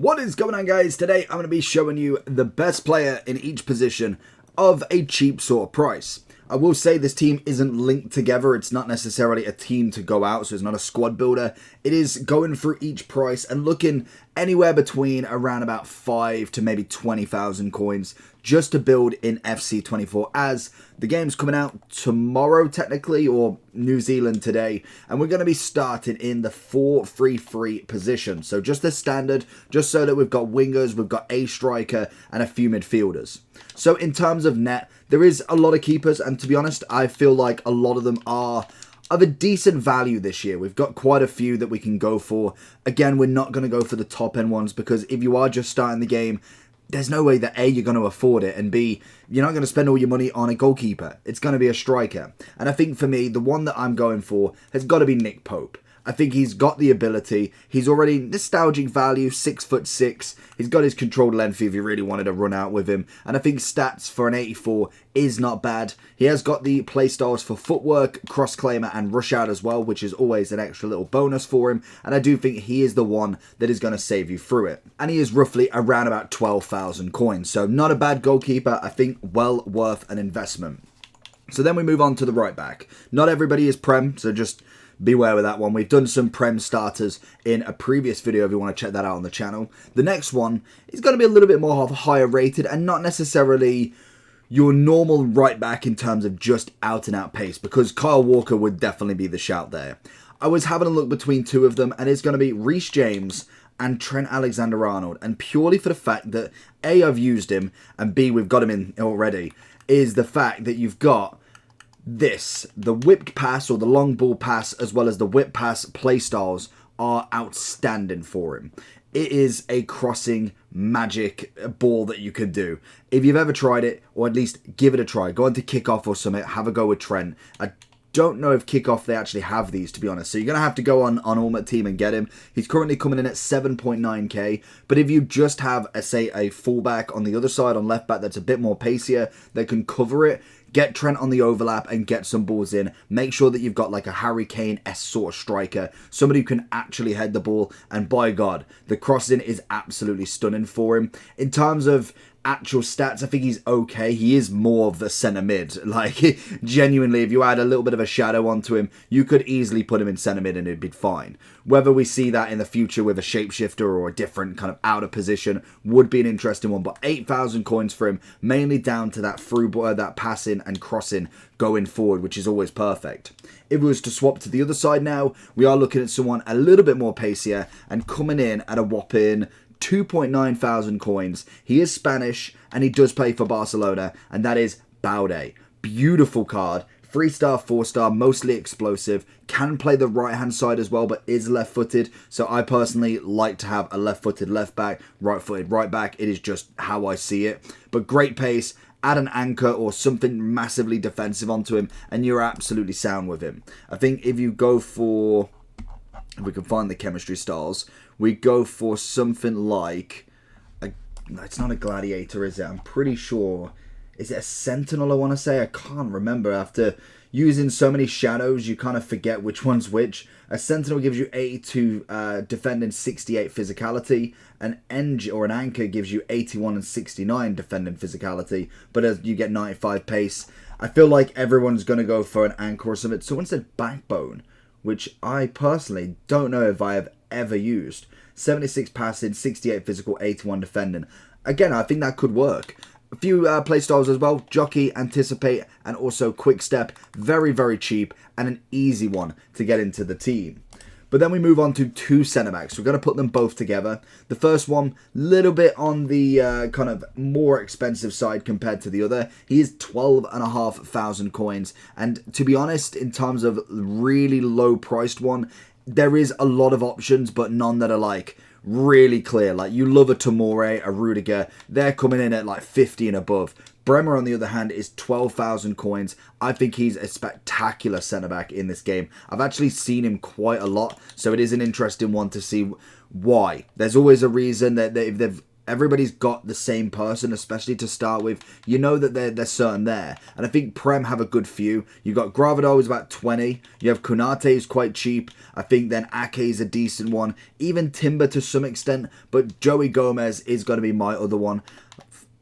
What is going on, guys? Today I'm going to be showing you the best player in each position of a cheap sort of price. I will say this team isn't linked together. It's not necessarily a team to go out, so it's not a squad builder. It is going through each price and looking anywhere between around about 5 to maybe 20,000 coins just to build in FC24, as the game's coming out tomorrow technically, or New Zealand today, and we're going to be starting in the 4-3-3 position. So just the standard, just so that we've got wingers, we've got a striker and a few midfielders. So in terms of net, there is a lot of keepers, and to be honest, I feel like a lot of them are of a decent value this year. We've got quite a few that we can go for. Again, we're not going to go for the top end ones, because if you are just starting the game, there's no way that A, you're going to afford it, and B, you're not going to spend all your money on a goalkeeper. It's going to be a striker. And I think for me, the one that I'm going for has got to be Nick Pope. I think he's got the ability. He's already nostalgic value, 6'6". He's got his controlled length if you really wanted to run out with him. And I think stats for an 84 is not bad. He has got the playstyles for footwork, cross claimer and rush out as well, which is always an extra little bonus for him. And I do think he is the one that is going to save you through it. And he is roughly around about 12,000 coins. So not a bad goalkeeper. I think well worth an investment. So then we move on to the right back. Not everybody is Prem, so just beware with that one. We've done some Prem starters in a previous video if you want to check that out on the channel. The next one is going to be a little bit more higher rated and not necessarily your normal right back in terms of just out and out pace, because Kyle Walker would definitely be the shout there. I was having a look between two of them, and it's going to be Reece James and Trent Alexander-Arnold, and purely for the fact that A, I've used him, and B, we've got him in already, is the fact that you've got the whipped pass or the long ball pass, as well as the whip pass playstyles are outstanding for him. It is a crossing magic ball that you could do. If you've ever tried it, or at least give it a try, go on to Kickoff or something, have a go with Trent. I don't know if Kickoff they actually have these, to be honest, so you're going to have to go on Ultimate Team and get him. He's currently coming in at 7.9k, but if you just have, say, a fullback on the other side, on left back, that's a bit more pacier, that can cover it, get Trent on the overlap and get some balls in. Make sure that you've got like a Harry Kane-esque sort of striker, somebody who can actually head the ball, and by God, the crossing is absolutely stunning for him. In terms of actual stats, I think he's okay. He is more of the centre mid. Like, genuinely, if you add a little bit of a shadow onto him, you could easily put him in centre mid and it'd be fine. Whether we see that in the future with a shapeshifter or a different kind of out of position would be an interesting one, but 8,000 coins for him, mainly down to that through ball, that passing and crossing going forward, which is always perfect. If we was to swap to the other side now, we are looking at someone a little bit more pacier and coming in at a whopping 2.9 thousand coins. He is Spanish and he does play for Barcelona, and that is Baude. Beautiful card. 3-star, 4-star, mostly explosive. Can play the right-hand side as well, but is left-footed. So I personally like to have a left-footed left back, right-footed right back. It is just how I see it. But great pace. Add an anchor or something massively defensive onto him, and you're absolutely sound with him. I think if you go for, if we can find the chemistry styles, we go for something like, it's not a gladiator, is it? I'm pretty sure. Is it a sentinel, I want to say? I can't remember. After using so many shadows, you kind of forget which one's which. A sentinel gives you 82 defending, 68 physicality. An anchor gives you 81 and 69 defending physicality, but as you get 95 pace. I feel like everyone's going to go for an anchor or something. Someone said backbone, which I personally don't know if I have ever used. 76 passing, 68 physical, 81 defending. Again, I think that could work. A few playstyles as well. Jockey, Anticipate, and also Quick Step. Very, very cheap and an easy one to get into the team. But then we move on to two centre-backs. We're going to put them both together. The first one, little bit on the kind of more expensive side compared to the other. He is 12,500 coins. And to be honest, in terms of really low-priced one, there is a lot of options, but none that are like really clear. Like, you love a Tomori, a Rudiger. They're coming in at like 50 and above. Bremer, on the other hand, is 12,000 coins. I think he's a spectacular centre-back in this game. I've actually seen him quite a lot, so it is an interesting one to see why. There's always a reason that if they've everybody's got the same person, especially to start with. You know that they're certain there. And I think Prem have a good few. You've got Gravador, who's about 20. You have Konate, who's quite cheap. I think then Ake is a decent one. Even Timber to some extent. But Joey Gomez is going to be my other one.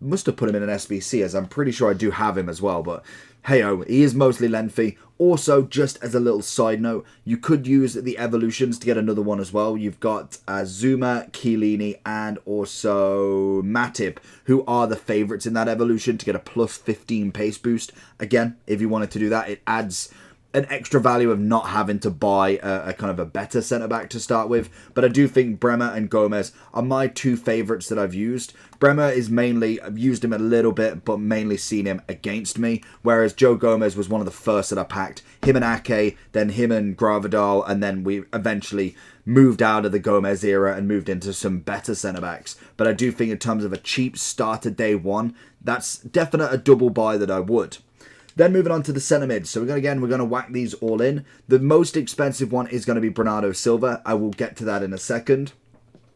Must have put him in an SBC, as I'm pretty sure I do have him as well. But hey-oh, he is mostly lengthy. Also, just as a little side note, you could use the evolutions to get another one as well. You've got Zuma, Chiellini, and also Matip, who are the favourites in that evolution to get a plus 15 pace boost. Again, if you wanted to do that, it adds an extra value of not having to buy a kind of a better centre-back to start with. But I do think Bremer and Gomez are my two favourites that I've used. Bremer is mainly, I've used him a little bit, but mainly seen him against me. Whereas Joe Gomez was one of the first that I packed. Him and Ake, then him and Gravadal, and then we eventually moved out of the Gomez era and moved into some better centre-backs. But I do think in terms of a cheap starter day one, that's definitely a double buy that I would. Then moving on to the centre mid. So we're going to whack these all in. The most expensive one is going to be Bernardo Silva. I will get to that in a second.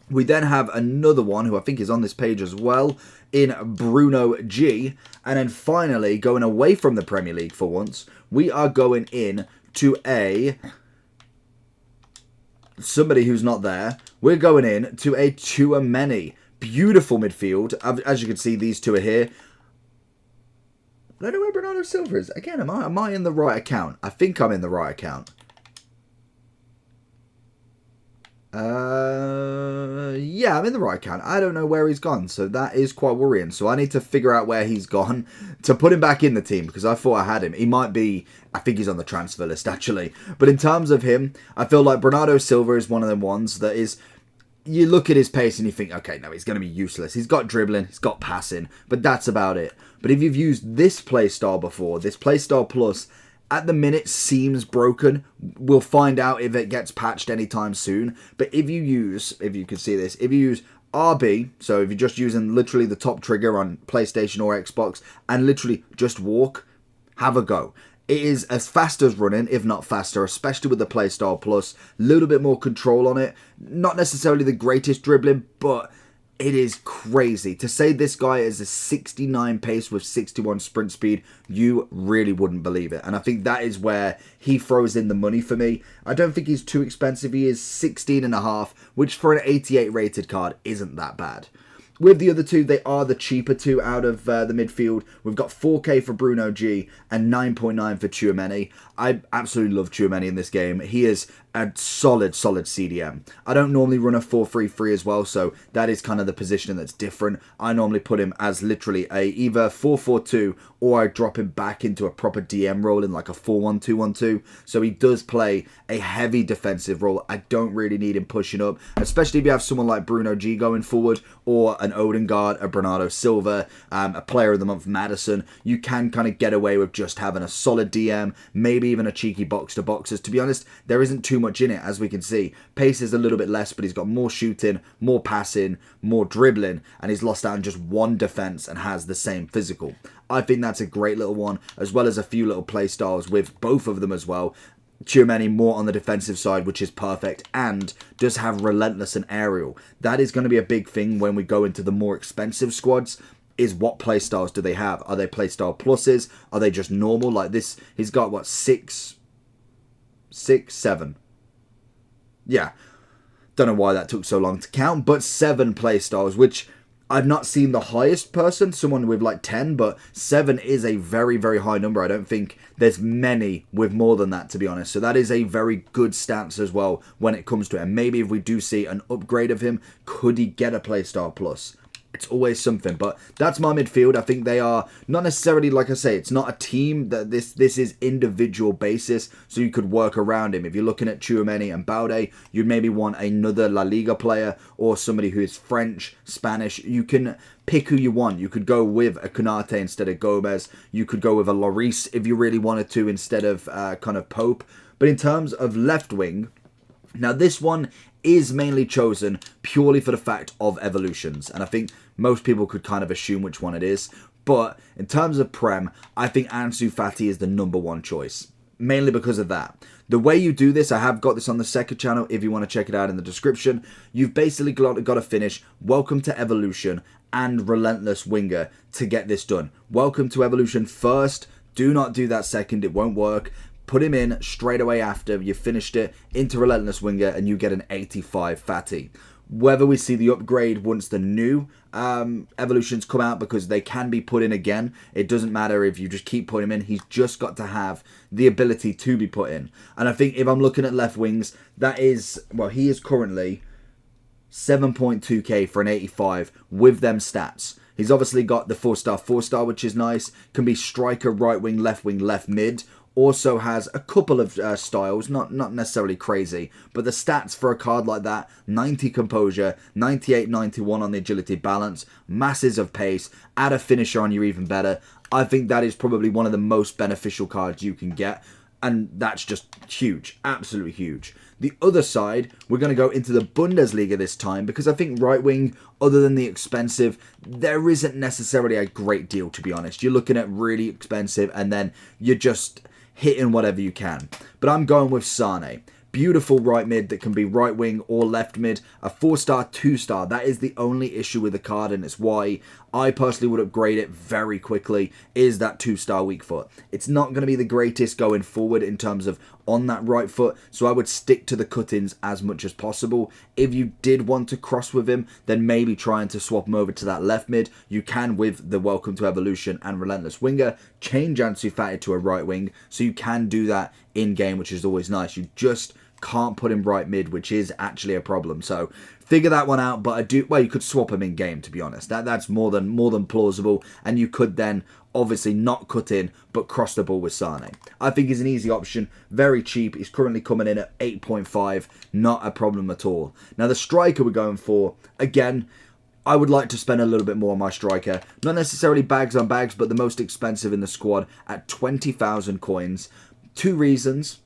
We then have another one who I think is on this page as well in Bruno G. And then finally, going away from the Premier League for once, we are going in to somebody who's not there. We're going in to a Tchouaméni. Beautiful midfield. As you can see, these two are here. I don't know where Bernardo Silva is. Again, am I in the right account? I think I'm in the right account. Yeah, I'm in the right account. I don't know where he's gone, so that is quite worrying. So I need to figure out where he's gone to put him back in the team, because I thought I had him. He might be, I think he's on the transfer list, actually. But in terms of him, I feel like Bernardo Silva is one of them ones that is, you look at his pace and you think, okay, no, he's going to be useless. He's got dribbling, he's got passing, but that's about it. But if you've used this playstyle before, this playstyle plus, at the minute seems broken. We'll find out if it gets patched anytime soon. But if you use, if you can see this, if you use RB, so if you're just using literally the top trigger on PlayStation or Xbox, and literally just walk, have a go. It is as fast as running, if not faster, especially with the Playstyle Plus. A little bit more control on it. Not necessarily the greatest dribbling, but it is crazy. To say this guy is a 69 pace with 61 sprint speed, you really wouldn't believe it. And I think that is where he throws in the money for me. I don't think he's too expensive. He is 16.5, which for an 88 rated card isn't that bad. With the other two, they are the cheaper two out of the midfield. We've got 4K for Bruno G and 9.9 for Tchouaméni. I absolutely love Tchouaméni in this game. He is a solid CDM. I don't normally run a 4-3-3 as well, so that is kind of the positioning that's different. I normally put him as literally a either 4-4-2 or I drop him back into a proper DM role in like a 4-1-2-1-2. So he does play a heavy defensive role. I don't really need him pushing up, especially if you have someone like Bruno G going forward or an Odegaard, a Bernardo Silva, a player of the month Madison. You can kind of get away with just having a solid DM, maybe even a cheeky box-to-boxers. To be honest, there isn't too much in it, as we can see. Pace is a little bit less, but he's got more shooting, more passing, more dribbling, and he's lost out on just one defense and has the same physical. I think that's a great little one, as well as a few little play styles with both of them as well. Tchouaméni more on the defensive side, which is perfect, and does have relentless and aerial. That is going to be a big thing when we go into the more expensive squads, is what playstyles do they have? Are they playstyle pluses? Are they just normal? Like this, he's got what, 6, 7. Yeah, don't know why that took so long to count, but 7 playstyles, which I've not seen the highest person, someone with like 10, but 7 is a very, very high number. I don't think there's many with more than that, to be honest. So that is a very good stance as well when it comes to it. And maybe if we do see an upgrade of him, could he get a playstyle plus? It's always something, but that's my midfield. I think they are not necessarily, like I say, it's not a team. That this is individual basis, so you could work around him. If you're looking at Tchouaméni and Baude, you'd maybe want another La Liga player or somebody who is French, Spanish. You can pick who you want. You could go with a Konate instead of Gomez. You could go with a Lloris if you really wanted to instead of kind of Pope. But in terms of left wing, now this one is mainly chosen purely for the fact of evolutions, and I think most people could kind of assume which one it is. But in terms of Prem, I think Ansu Fati is the number one choice. mainly because of that. The way you do this, I have got this on the second channel if you want to check it out in the description. You've basically got to finish Welcome to Evolution and Relentless Winger to get this done. Welcome to Evolution first. Do not do that second. It won't work. Put him in straight away after you finished it into Relentless Winger and you get an 85 fatty. Whether we see the upgrade once the new evolutions come out, because they can be put in again. It doesn't matter if you just keep putting him in. He's just got to have the ability to be put in. And I think if I'm looking at left wings, that is, well, he is currently 7.2k for an 85 with them stats. He's obviously got the 4-star, which is nice. Can be striker, right wing, left mid. Also has a couple of styles, not necessarily crazy, but the stats for a card like that: 90 composure, 98, 91 on the agility balance, masses of pace, add a finisher on you even better. I think that is probably one of the most beneficial cards you can get, and that's just huge, absolutely huge. The other side, we're going to go into the Bundesliga this time, because I think right wing, other than the expensive, there isn't necessarily a great deal, to be honest. You're looking at really expensive, and then you're just hitting whatever you can. But I'm going with Sane. Beautiful right mid that can be right wing or left mid. A 4-star, 2-star. That is the only issue with the card, and it's why I personally would upgrade it very quickly, is that 2-star weak foot. It's not going to be the greatest going forward in terms of on that right foot, so I would stick to the cut-ins as much as possible. If you did want to cross with him, then maybe trying to swap him over to that left mid. You can, with the Welcome to Evolution and Relentless Winger, change Ansu Fati to a right wing, so you can do that in-game, which is always nice. You just can't put him right mid, which is actually a problem. So figure that one out. But you could swap him in game, to be honest. That's more than plausible, and you could then obviously not cut in but cross the ball with Sane. I think he's an easy option, very cheap. He's currently coming in at 8.5, not a problem at all. Now the striker we're going for, again, I would like to spend a little bit more on my striker. Not necessarily bags on bags, but the most expensive in the squad at 20,000 coins. Two reasons.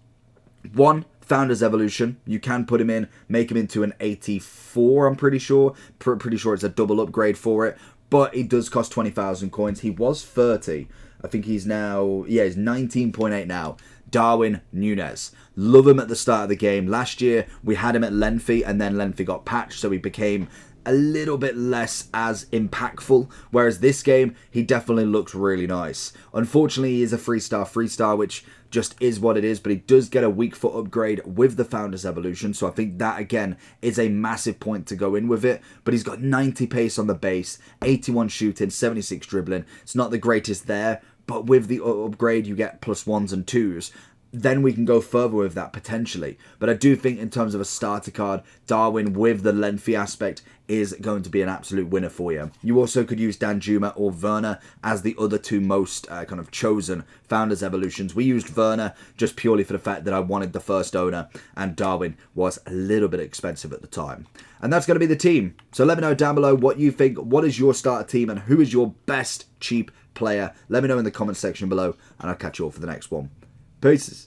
One, Founders Evolution. You can put him in, make him into an 84, I'm pretty sure. Pretty sure it's a double upgrade for it. But it does cost 20,000 coins. He was 30. I think he's now, yeah, he's 19.8 now. Darwin Núñez. Love him at the start of the game. Last year, we had him at Lenfi, and then Lenfi got patched, so he became a little bit less as impactful, whereas this game, he definitely looks really nice. Unfortunately, he is a 3-star, which just is what it is, but he does get a weak foot upgrade with the Founders Evolution, so I think that, again, is a massive point to go in with it. But he's got 90 pace on the base, 81 shooting, 76 dribbling. It's not the greatest there, but with the upgrade, you get +1s and 2s. Then we can go further with that potentially. But I do think in terms of a starter card, Darwin with the lengthy aspect is going to be an absolute winner for you. You also could use Danjuma or Werner as the other two most kind of chosen Founders Evolutions. We used Werner just purely for the fact that I wanted the first owner, and Darwin was a little bit expensive at the time. And that's going to be the team. So let me know down below what you think. What is your starter team, and who is your best cheap player? Let me know in the comment section below, and I'll catch you all for the next one. Peace.